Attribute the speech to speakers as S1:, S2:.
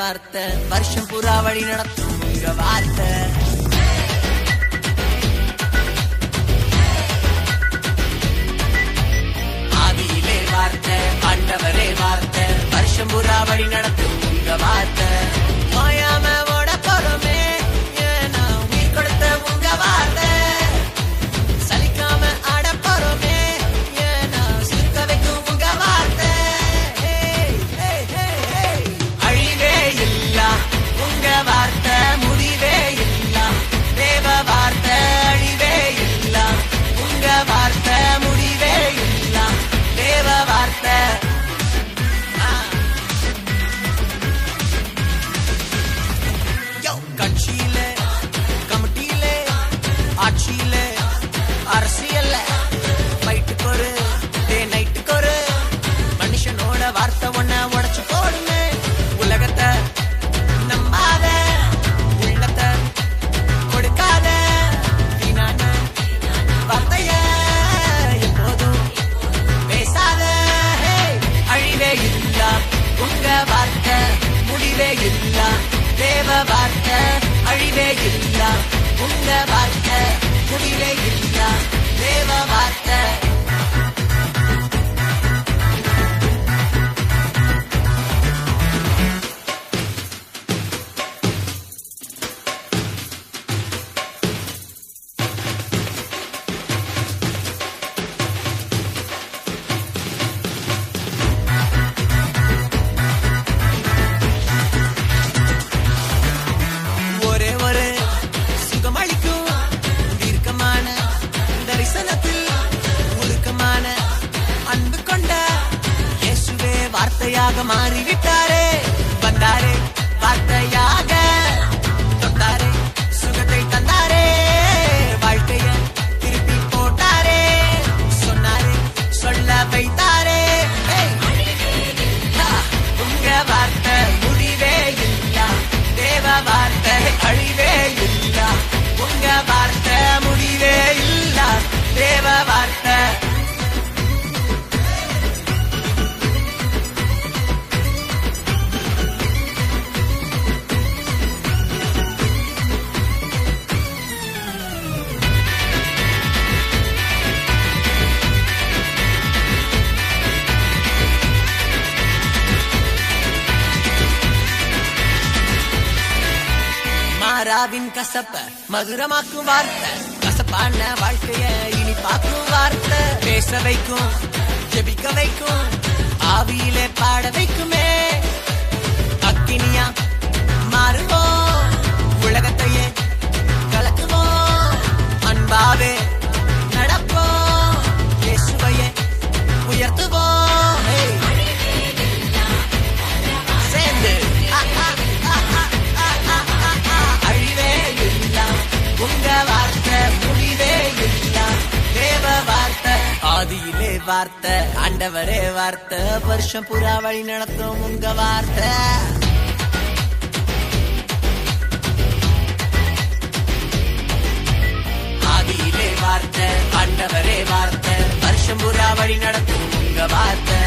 S1: வார்த்தை வருஷம் புறா வழி நடத்தும் உங்க வார்த்தை. ஆதியிலே வார்த்தை ஆண்டவரே வார்த்தை வருஷம் புறா வழி நடத்தும் உங்க வார்த்தை. மாயாம ஓட போறோமே ஏன்னா உயிர் கொடுத்த உங்க வார்த்தை. சலிக்காம ஆட போறோமே ஏன்னா சிரிக்க வைக்கும் உங்க வார்த்தை. அழிவே இல்ல உங்க வார்த்தை முடிவே இல்ல தேவ வார்த்தை. அழிவே இல்ல உங்க வார்த்தை முடிவே இல்ல தேவ வார்த்தை. கட்சியில கமிட்டியில ஆட்சியில அரசியல்ல ஃபைட்டுக்கு ஒரு டே நைட்டுக்கு ஒரு மனுஷனோட வார்த்தை ஒன்ன உடைச்சு போடுங்க. உலகத்தை நம்பாத உள்ளத்தை கொடுக்காத வீணான வார்த்தைய எப்போதும் பேசாத. அழிவே இல்ல உங்க வார்த்தை முடிவே இல்ல தேவ வார்த்தை. அழிவே இல்ல உங்க வார்த்தை முடிவே இல்ல தேவ வார்த்தை. ஒரே ஒரு சுகமளிக்கும் தீர்க்கமான தரிசனத்தில் உருக்கமான அன்பு கொண்ட இயேசுவே வார்த்தையாக மாறிவிட்டாரே. வந்தாரே வார்த்தையாக தொட்டாரே சுகத்தை தந்தாரே. வாழ்க்கைய திருப்பி போட்டாரே சொன்னாரே சொல்ல வைத்தாரே. உங்க வார்த்தை முடிவே இல்ல தேவ வார்த்தை. அழிவே இல்ல உங்க வார்த்தை முடிவே இல்ல தேவ வார்த்தை. மாறாவின் கசப்ப மதுரமாக்கும் வார்த்தை. கசப்பான வாழ்க்கைய இனிப்பாக்கும் வார்த்தை. பேச வைக்கும் ஜெபிக்க வைக்கும் ஆவியிலே பாட வைக்குமே. அக்கினியா மாறுவோம் உலகத்தையே கலக்குவோம். அன்பாவே நடப்போம் இயேசுவையே உயர்த்துவோம். சேர்ந்து அழிவே இல்ல உங்க வார்த்தை முடிவே இல்ல தேவ வார்த்தை. ஆதியிலே வார்த்தை ஆண்டவரே வார்த்தை வருஷம் புறா வழி நடத்தும் உங்க வார்த்தை. ஆதியிலே வார்த்தை ஆண்டவரே வார்த்தை வருஷம் புறா வழி நடத்தும் உங்க வார்த்தை.